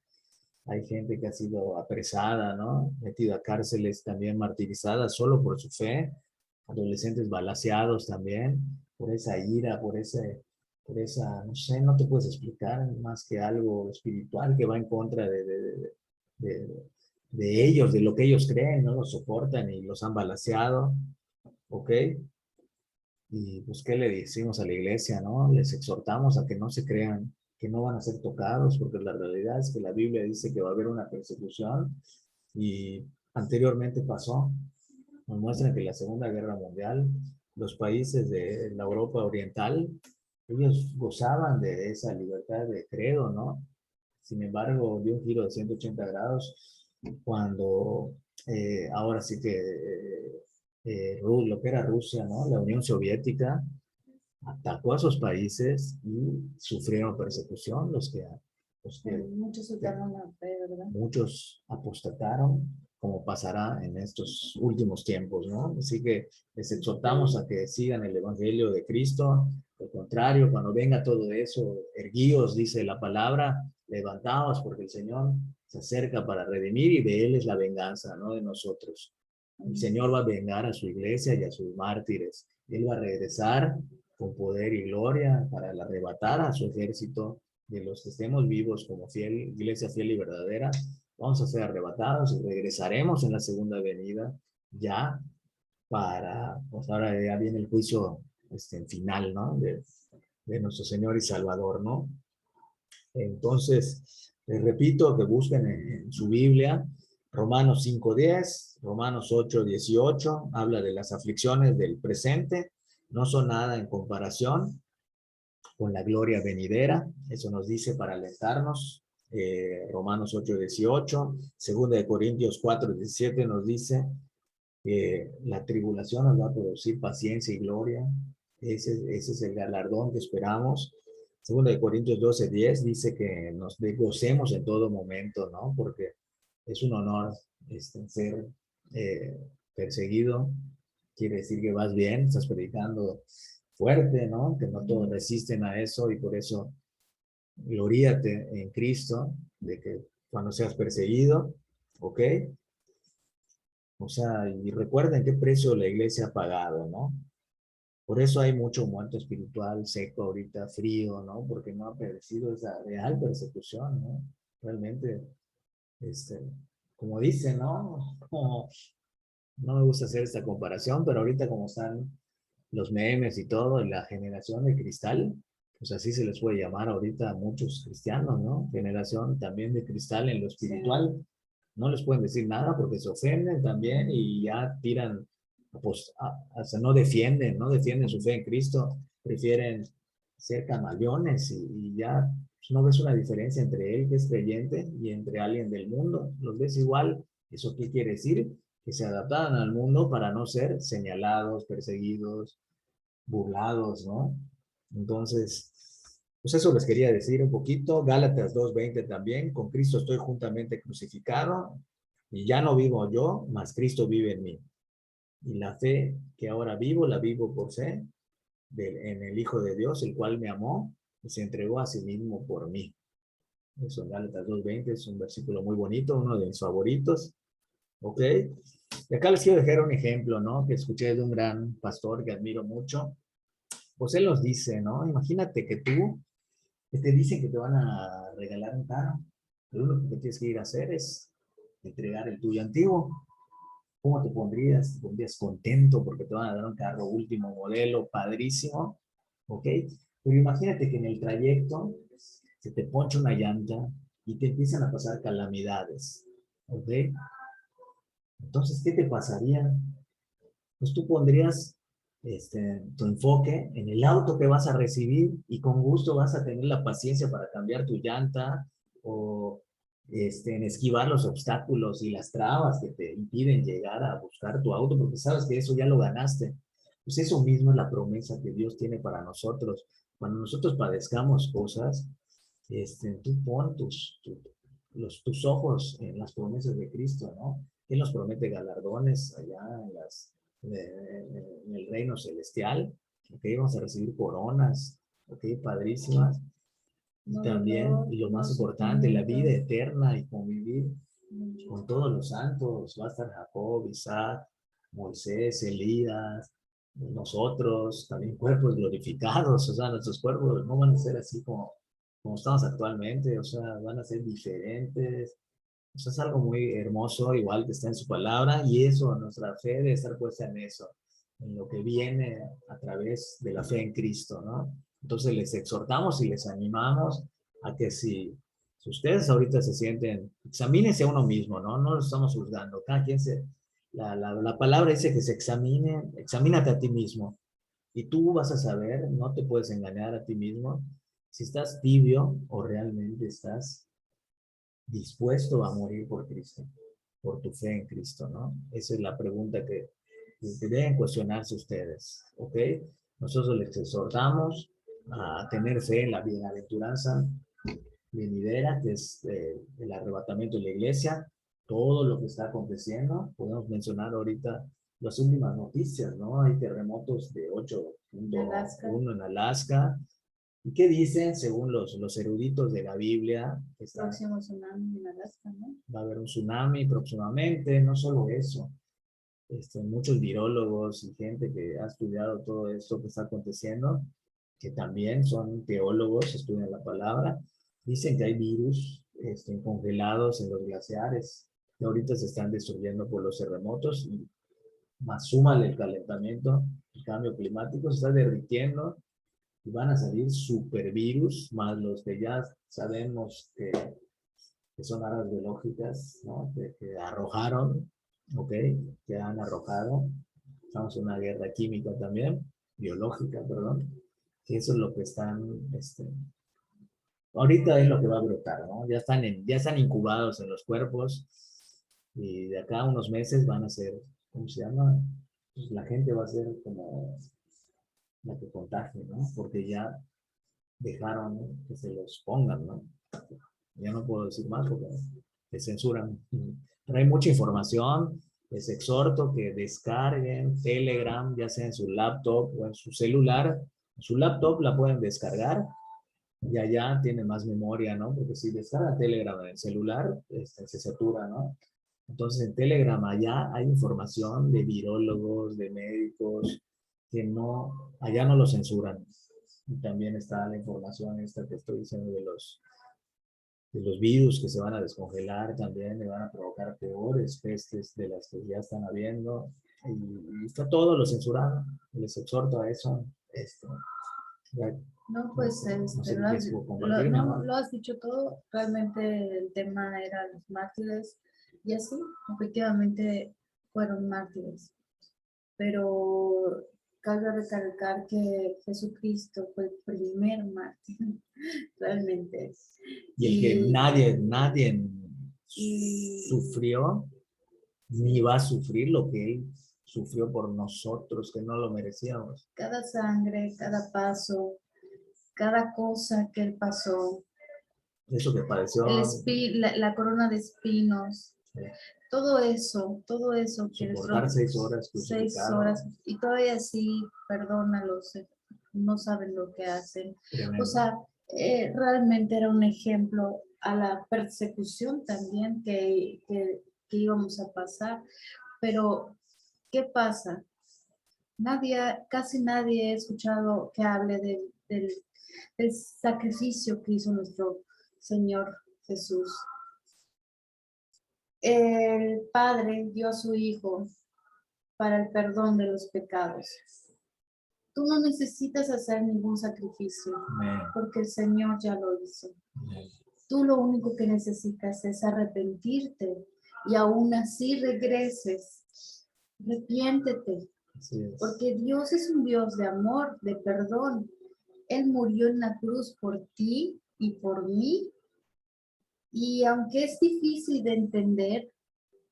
Speaker 2: hay gente que ha sido apresada, ¿no? Metida a cárceles también martirizada solo por su fe, adolescentes balaceados también, por esa ira, por esa, no sé, no te puedes explicar más que algo espiritual que va en contra de, de ellos, de lo que ellos creen, no lo soportan y los han balaceado, ¿ok? Y pues, ¿qué le decimos a la iglesia, no? Les exhortamos a que no se crean que no van a ser tocados, porque la realidad es que la Biblia dice que va a haber una persecución, y anteriormente pasó. Nos muestran que en la Segunda Guerra Mundial, los países de la Europa Oriental, ellos gozaban de esa libertad de credo, ¿no? Sin embargo, dio un giro de 180 grados cuando ahora sí que lo que era Rusia, ¿no? La Unión Soviética atacó a esos países y sufrieron persecución,
Speaker 1: Muchos soltaron la fe, ¿verdad?
Speaker 2: muchos apostataron, como pasará en estos últimos tiempos, ¿no? Así que les exhortamos a que sigan el Evangelio de Cristo. Al contrario, cuando venga todo eso, erguíos, dice la palabra, levantaos, porque el Señor se acerca para redimir, y de Él es la venganza, no de nosotros. El Señor va a vengar a su iglesia y a sus mártires. Él va a regresar con poder y gloria para arrebatar a su ejército de los que estemos vivos como fiel, iglesia fiel y verdadera. Vamos a ser arrebatados y regresaremos en la segunda venida ya para, pues ahora ya viene el juicio final, ¿no? De nuestro Señor y Salvador, ¿no? Entonces, les repito que busquen en su Biblia Romanos 5:10, Romanos 8:18, habla de las aflicciones del presente, no son nada en comparación con la gloria venidera. Eso nos dice para alentarnos. Romanos 8:18, segunda de Corintios 4:17 nos dice que la tribulación nos va a producir paciencia y gloria. Ese es el galardón que esperamos. Segunda de Corintios 12:10 dice que nos gocemos en todo momento, ¿no? Porque es un honor ser eh, perseguido. Quiere decir que vas bien, estás predicando fuerte, ¿no? Que no todos resisten a eso, y por eso gloríate en Cristo de que cuando seas perseguido, ¿ok? O sea, y recuerden qué precio la iglesia ha pagado, ¿no? Por eso hay mucho muerto espiritual, seco ahorita, frío, ¿no? Porque no ha padecido esa real persecución, ¿no? Realmente, este, como dicen, ¿no? Como, no me gusta hacer esta comparación, pero ahorita como están los memes y todo, y la generación de cristal, pues así se les puede llamar ahorita a muchos cristianos, ¿no? Generación también de cristal en lo espiritual. Sí. No les pueden decir nada porque se ofenden también y ya tiran, pues, hasta no defienden su fe en Cristo, prefieren ser camaleones, y ya pues, no ves una diferencia entre él que es creyente y entre alguien del mundo. Los ves igual. ¿Eso qué quiere decir? Que se adaptaban al mundo para no ser señalados, perseguidos, burlados, ¿no? Entonces, pues eso les quería decir un poquito. Gálatas 2:20 también, con Cristo estoy juntamente crucificado, y ya no vivo yo, mas Cristo vive en mí. Y la fe que ahora vivo, la vivo por fe en el Hijo de Dios, el cual me amó y se entregó a sí mismo por mí. Eso, Gálatas 2:20 es un versículo muy bonito, uno de mis favoritos. ¿Ok? Y acá les quiero dejar un ejemplo, ¿no? Que escuché de un gran pastor que admiro mucho. Pues él nos dice, ¿no? Imagínate que tú, que te dicen que te van a regalar un carro. Lo único que tienes que ir a hacer es entregar el tuyo antiguo. ¿Cómo te pondrías? ¿Te pondrías contento porque te van a dar un carro último modelo, padrísimo? ¿Ok? Pero imagínate que en el trayecto se te poncha una llanta y te empiezan a pasar calamidades. ¿Ok? Entonces, ¿qué te pasaría? Pues tú pondrías tu enfoque en el auto que vas a recibir y con gusto vas a tener la paciencia para cambiar tu llanta o en esquivar los obstáculos y las trabas que te impiden llegar a buscar tu auto porque sabes que eso ya lo ganaste. Pues eso mismo es la promesa que Dios tiene para nosotros. Cuando nosotros padezcamos cosas, tú pon tus ojos en las promesas de Cristo, ¿no? Él nos promete galardones allá en el reino celestial, ¿ok? Vamos a recibir coronas, ¿ok? Padrísimas. Y también, y lo más importante, la vida eterna y convivir con todos los santos. Va a estar Jacob, Isaac, Moisés, Elías, nosotros, también cuerpos glorificados. O sea, nuestros cuerpos no van a ser así como estamos actualmente, o sea, van a ser diferentes. Eso es algo muy hermoso, igual que está en su palabra, y eso, nuestra fe debe estar puesta en eso, en lo que viene a través de la fe en Cristo, ¿no? Entonces les exhortamos y les animamos a que si ustedes ahorita se sienten, examínense a uno mismo, ¿no? No lo estamos juzgando, cada quien la palabra dice que se examine, examínate a ti mismo, y tú vas a saber, no te puedes engañar a ti mismo, si estás tibio o realmente estás dispuesto a morir por Cristo, por tu fe en Cristo, ¿no? Esa es la pregunta que deben cuestionarse ustedes, ¿ok? Nosotros les exhortamos a tener fe en la bienaventuranza venidera, que es el arrebatamiento de la iglesia, todo lo que está aconteciendo. Podemos mencionar ahorita las últimas noticias, ¿no? Hay terremotos de 8.1 en Alaska. ¿Y qué dicen, según los eruditos de la Biblia?
Speaker 1: Próximo tsunami en Alaska, ¿no?
Speaker 2: Va a haber un tsunami próximamente, no solo eso. Muchos virólogos y gente que ha estudiado todo esto que está aconteciendo, que también son teólogos, estudian la palabra, dicen que hay virus congelados en los glaciares, que ahorita se están destruyendo por los terremotos, y más súmale el calentamiento, el cambio climático, se está derritiendo, y van a salir supervirus, más los que ya sabemos que son aras biológicas, ¿no? Que arrojaron, ¿ok? Que han arrojado. Estamos en una guerra química también, biológica, perdón, que eso es lo que están, ahorita es lo que va a brotar, ¿no? Ya están incubados en los cuerpos, y de acá a unos meses van a ser, ¿cómo se llama? Pues la gente va a ser como la que contagie, ¿no? Porque ya dejaron que se los pongan, ¿no? Ya no puedo decir más porque te censuran. Pero hay mucha información. Les exhorto que descarguen Telegram, ya sea en su laptop o en su celular. En su laptop la pueden descargar y allá tiene más memoria, ¿no? Porque si descargan Telegram en el celular, se satura, ¿no? Entonces en Telegram allá hay información de virólogos, de médicos, que no, allá no lo censuran. Y también está la información esta que estoy diciendo de los virus que se van a descongelar también, le van a provocar peores pestes de las que ya están habiendo, y está todo lo censurado. Les exhorto a eso.
Speaker 1: No, pues
Speaker 2: no sé
Speaker 1: lo
Speaker 2: qué
Speaker 1: has,
Speaker 2: les puedo compartir, mi
Speaker 1: no,
Speaker 2: amor.
Speaker 1: lo has dicho todo. Realmente el tema era los mártires y así, efectivamente fueron mártires. Pero cabe recalcar que Jesucristo fue el primer mártir, realmente.
Speaker 2: Y el que nadie
Speaker 1: y
Speaker 2: sufrió, ni va a sufrir lo que él sufrió por nosotros, que no lo merecíamos.
Speaker 1: cada sangre, cada paso, cada cosa que él pasó,
Speaker 2: Eso que padeció,
Speaker 1: la corona de espinos, todo eso que
Speaker 2: soportar 6 horas
Speaker 1: 6 horas,
Speaker 2: crucificado.
Speaker 1: y todavía así, perdónalos, no saben lo que hacen. O
Speaker 2: Tremendo.
Speaker 1: sea, realmente era un ejemplo a la persecución también que íbamos a pasar, Pero, ¿qué pasa? Casi nadie ha escuchado que hable del sacrificio que hizo nuestro Señor Jesús. El Padre dio a su Hijo para el perdón de los pecados. Tú no necesitas hacer ningún sacrificio,
Speaker 2: Amén.
Speaker 1: porque el Señor ya lo hizo.
Speaker 2: Amén.
Speaker 1: Tú lo único que necesitas es arrepentirte y aún así regreses. Arrepiéntete,
Speaker 2: Así es.
Speaker 1: porque Dios es un Dios de amor, de perdón. Él murió en la cruz por ti y por mí. Y aunque es difícil de entender,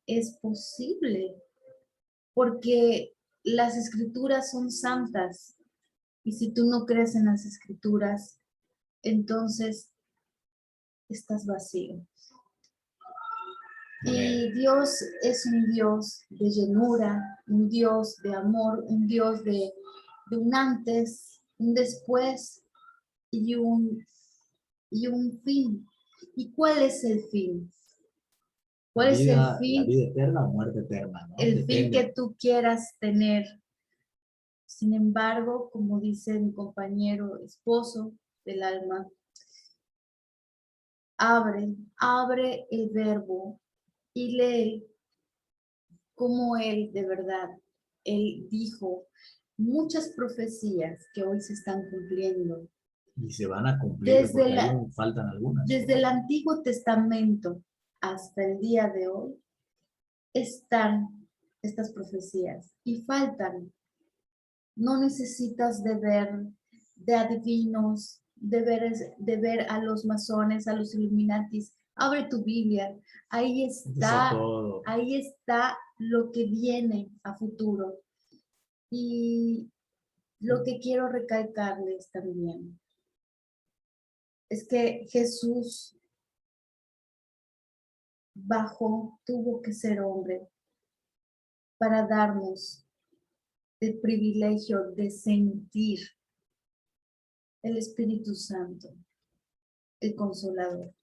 Speaker 1: es posible, porque las escrituras son santas. Y si tú no crees en las escrituras, entonces estás vacío. Y Dios es un Dios de llenura, un Dios de amor, un Dios de un antes, un después y un fin. ¿Y cuál es el fin? ¿Cuál es el
Speaker 2: La
Speaker 1: fin?
Speaker 2: vida eterna o muerte eterna, ¿no?
Speaker 1: El fin
Speaker 2: Depende.
Speaker 1: que tú quieras tener. Sin embargo, como dice mi compañero esposo del alma, abre el verbo y lee cómo él de verdad, él dijo muchas profecías que hoy se están cumpliendo.
Speaker 2: Y se van a cumplir porque aún faltan algunas.
Speaker 1: Desde el Antiguo Testamento hasta el día de hoy están estas profecías y faltan. No necesitas de adivinos, de ver a los masones, a los Illuminatis. Abre tu Biblia. Ahí está lo que viene a futuro. Y lo que quiero recalcarles también es que Jesús tuvo que ser hombre para darnos el privilegio de sentir el Espíritu Santo, el Consolador,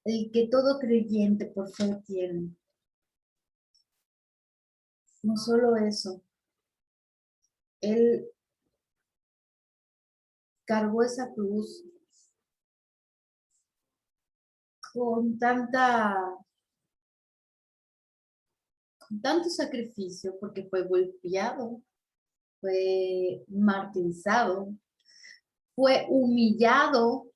Speaker 1: el que todo creyente por fe tiene. No solo eso, Él cargó esa cruz con tanto sacrificio, porque fue golpeado, fue martirizado, fue humillado,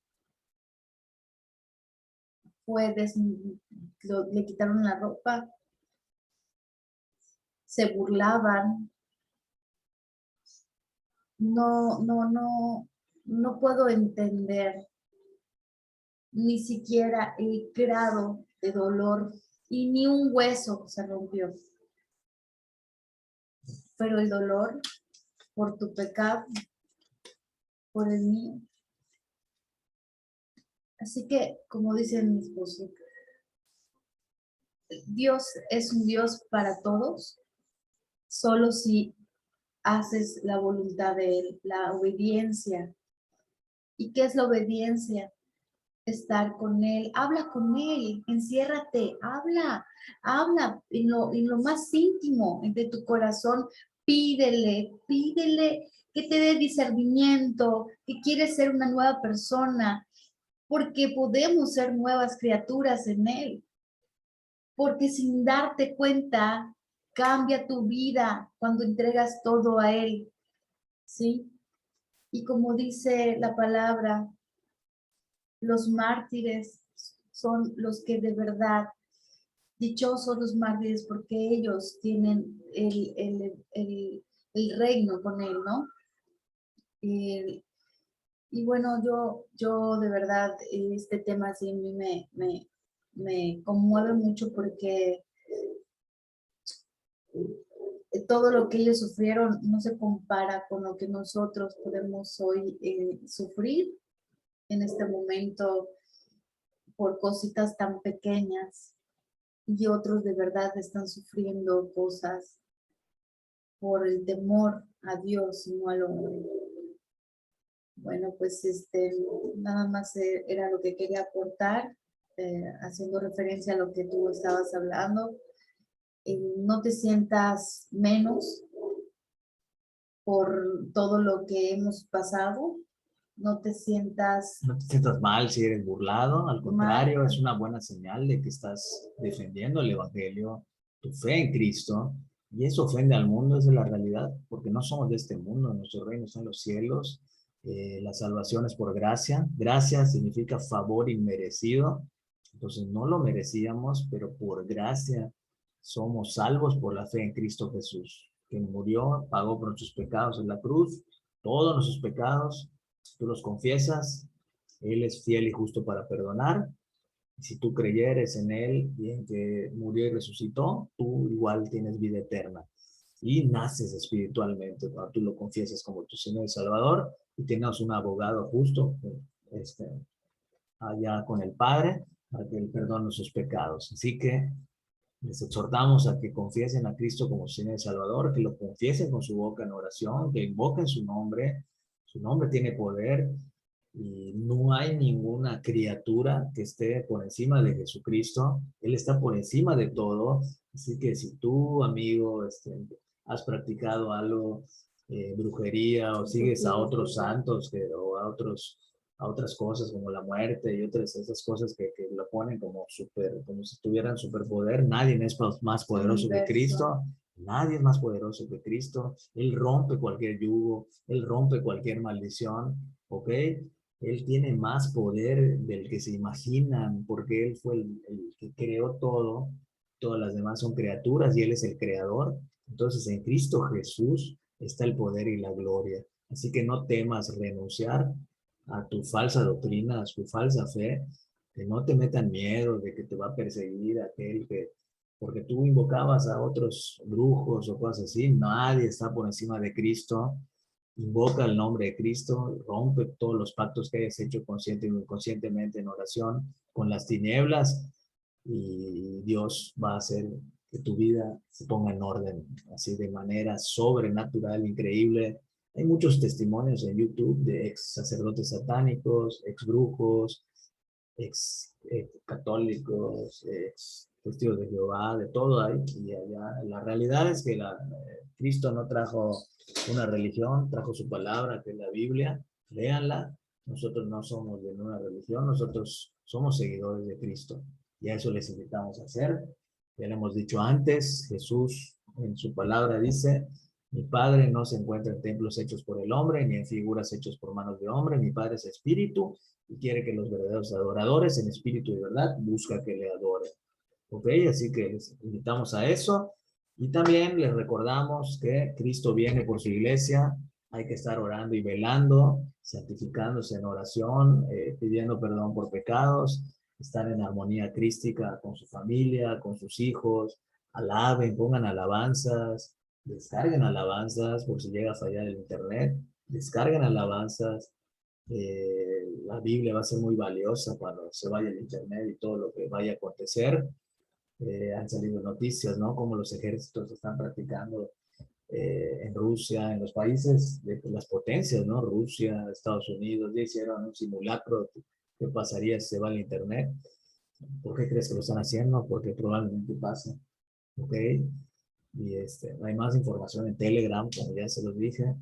Speaker 1: le quitaron la ropa, se burlaban. No puedo entender ni siquiera el grado de dolor y ni un hueso se rompió. Pero el dolor por tu pecado, por el mío. Así que, como dice mi esposo, Dios es un Dios para todos, solo si haces la voluntad de Él, la obediencia. ¿Y qué es la obediencia? Estar con Él, habla con Él, enciérrate, habla en lo más íntimo de tu corazón, pídele que te dé discernimiento, que quieres ser una nueva persona, porque podemos ser nuevas criaturas en Él, porque sin darte cuenta, cambia tu vida cuando entregas todo a Él, ¿sí? Y como dice la palabra, los mártires son los que de verdad, dichosos los mártires porque ellos tienen el reino con Él, ¿no? Y bueno, yo de verdad, este tema sí a mí me conmueve mucho porque todo lo que ellos sufrieron no se compara con lo que nosotros podemos hoy sufrir en este momento por cositas tan pequeñas, y otros de verdad están sufriendo cosas por el temor a Dios y no al hombre. Bueno, pues nada más era lo que quería aportar, haciendo referencia a lo que tú estabas hablando. no te sientas menos por todo lo que hemos pasado, no te sientas
Speaker 2: No te sientas mal si eres burlado, al
Speaker 1: mal.
Speaker 2: contrario, es una buena señal de que estás defendiendo el Evangelio, tu fe en Cristo, y eso ofende al mundo, esa es la realidad, porque no somos de este mundo, nuestro reino está en los cielos, la salvación es por gracia, gracia significa favor inmerecido, entonces no lo merecíamos, pero por gracia somos salvos por la fe en Cristo Jesús, que murió, pagó por nuestros pecados en la cruz, todos nuestros pecados, tú los confiesas, Él es fiel y justo para perdonar. Y si tú creyeres en Él y en que murió y resucitó, tú igual tienes vida eterna. Y naces espiritualmente cuando tú lo confiesas como tu Señor y Salvador y tienes un abogado justo este, allá con el Padre para que Él perdone sus pecados. Así que les exhortamos a que confiesen a Cristo como Señor y Salvador, que lo confiesen con su boca en oración, que invoquen su nombre. Su nombre tiene poder y no hay ninguna criatura que esté por encima de Jesucristo. Él está por encima de todo. Así que si tú, amigo, has practicado algo, brujería, o sigues a otros santos o a otras cosas como la muerte y otras esas cosas que lo ponen como como si tuvieran superpoder. Nadie es más poderoso que Cristo. Nadie es más poderoso que Cristo. Él rompe cualquier yugo, Él rompe cualquier maldición, ¿ok? Él tiene más poder del que se imaginan, porque Él fue el que creó todo. Todas las demás son criaturas y Él es el creador. Entonces en Cristo Jesús está el poder y la gloria. Así que no temas renunciar a tu falsa doctrina, a tu falsa fe, que no te metan miedo de que te va a perseguir aquel que, porque tú invocabas a otros brujos o cosas así, nadie está por encima de Cristo. Invoca el nombre de Cristo, rompe todos los pactos que hayas hecho consciente o inconscientemente en oración con las tinieblas y Dios va a hacer que tu vida se ponga en orden, así de manera sobrenatural, increíble. Hay muchos testimonios en YouTube de ex sacerdotes satánicos, ex brujos, ex católicos, ex testigos de Jehová, de todo hay. Y allá la realidad es que Cristo no trajo una religión, trajo su palabra, que es la Biblia. Léanla. Nosotros no somos de una religión, nosotros somos seguidores de Cristo. Y a eso les invitamos a hacer. Ya lo hemos dicho antes, Jesús en su palabra dice: mi Padre no se encuentra en templos hechos por el hombre, ni en figuras hechas por manos de hombre. Mi Padre es espíritu y quiere que los verdaderos adoradores, en espíritu y verdad, busca que le adoren. ¿Ok? Así que les invitamos a eso. Y también les recordamos que Cristo viene por su iglesia. Hay que estar orando y velando, santificándose en oración, pidiendo perdón por pecados, estar en armonía crística con su familia, con sus hijos. Alaben, pongan alabanzas, descarguen alabanzas por si llega a fallar el internet, descarguen alabanzas. La Biblia va a ser muy valiosa cuando se vaya el internet y todo lo que vaya a acontecer. Han salido noticias, ¿no? Como los ejércitos están practicando en Rusia, en los países de las potencias, ¿no? Rusia, Estados Unidos, ya hicieron un simulacro. ¿Qué pasaría si se va el internet? ¿Por qué crees que lo están haciendo? Porque probablemente pase, ¿ok? Y hay más información en Telegram, como ya se los dije.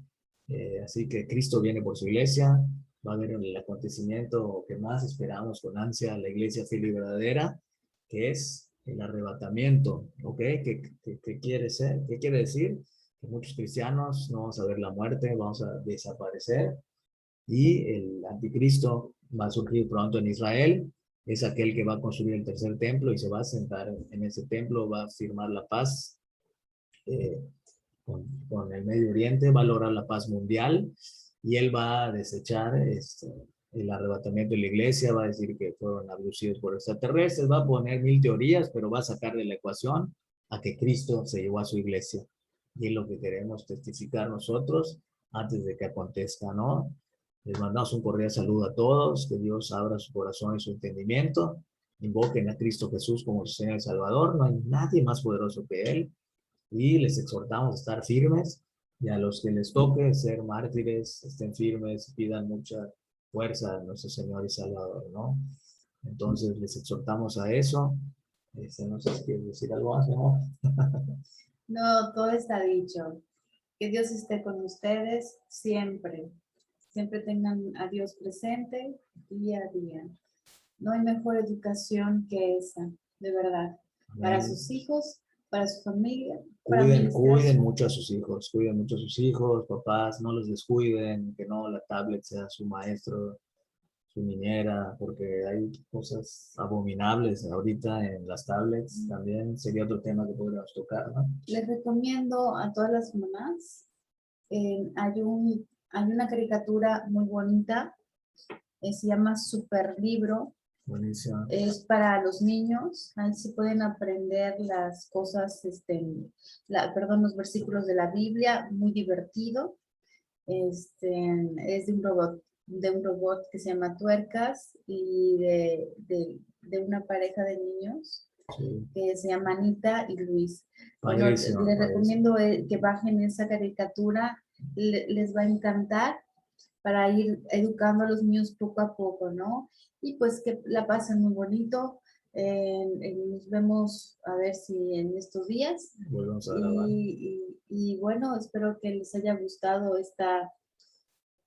Speaker 2: Así que Cristo viene por su iglesia. Va a haber el acontecimiento que más esperamos con ansia, la iglesia fiel y verdadera, que es el arrebatamiento. ¿Ok? ¿Qué quiere ser? ¿Qué quiere decir? Que muchos cristianos no vamos a ver la muerte, vamos a desaparecer y el anticristo va a surgir pronto en Israel. Es aquel que va a construir el tercer templo y se va a sentar en ese templo, va a firmar la paz eh, con el Medio Oriente, va a lograr la paz mundial y él va a desechar el arrebatamiento de la iglesia, va a decir que fueron abducidos por extraterrestres, va a poner mil teorías, pero va a sacar de la ecuación a que Cristo se llevó a su iglesia. Y es lo que queremos testificar nosotros antes de que acontezca, ¿no? Les mandamos un cordial saludo a todos, que Dios abra su corazón y su entendimiento, invoquen a Cristo Jesús como su Señor y Salvador, no hay nadie más poderoso que Él, y les exhortamos a estar firmes y a los que les toque ser mártires, estén firmes, pidan mucha fuerza a nuestro Señor y Salvador, ¿no? Entonces les exhortamos a eso No sé si quieres decir algo más, ¿no?
Speaker 1: No, todo está dicho. Que Dios esté con ustedes siempre. Siempre tengan a Dios presente día a día. No hay mejor educación que esa, de verdad. Para
Speaker 2: Amén.
Speaker 1: sus hijos, para su familia, para
Speaker 2: Cuiden
Speaker 1: administración.
Speaker 2: mucho a sus hijos, cuiden mucho a sus hijos, papás, no los descuiden, que no la tablet sea su maestro, su niñera, porque hay cosas abominables ahorita en las tablets, también sería otro tema que podríamos tocar, ¿no?
Speaker 1: Les recomiendo a todas las mamás, hay una caricatura muy bonita, se llama Super Libro,
Speaker 2: Buenísimo.
Speaker 1: es para los niños, ahí se pueden aprender las cosas, perdón, los versículos de la Biblia, muy divertido. Es de un robot que se llama Tuercas y de una pareja de niños
Speaker 2: Sí.
Speaker 1: que se llama Anita y Luis. Bueno,
Speaker 2: Padrísimo,
Speaker 1: les
Speaker 2: padrísimo.
Speaker 1: recomiendo que bajen esa caricatura, les va a encantar para ir educando a los niños poco a poco, ¿no? Y pues que la pasen muy bonito. Nos vemos a ver si en estos días.
Speaker 2: Volvemos a grabar.
Speaker 1: Y bueno, espero que les haya gustado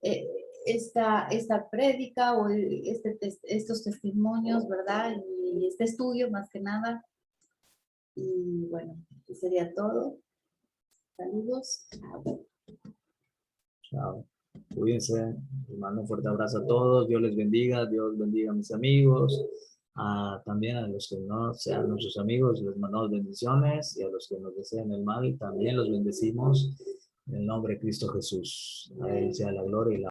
Speaker 1: eh, esta prédica o estos testimonios, ¿verdad? Y este estudio más que nada. Y bueno, eso sería todo. Saludos.
Speaker 2: Chao. Cuídense. Les mando un fuerte abrazo a todos. Dios les bendiga. Dios bendiga a mis amigos. También a los que no sean nuestros amigos, les mandamos bendiciones. Y a los que nos deseen el mal, también los bendecimos. En el nombre de Cristo Jesús. A Él sea la gloria y la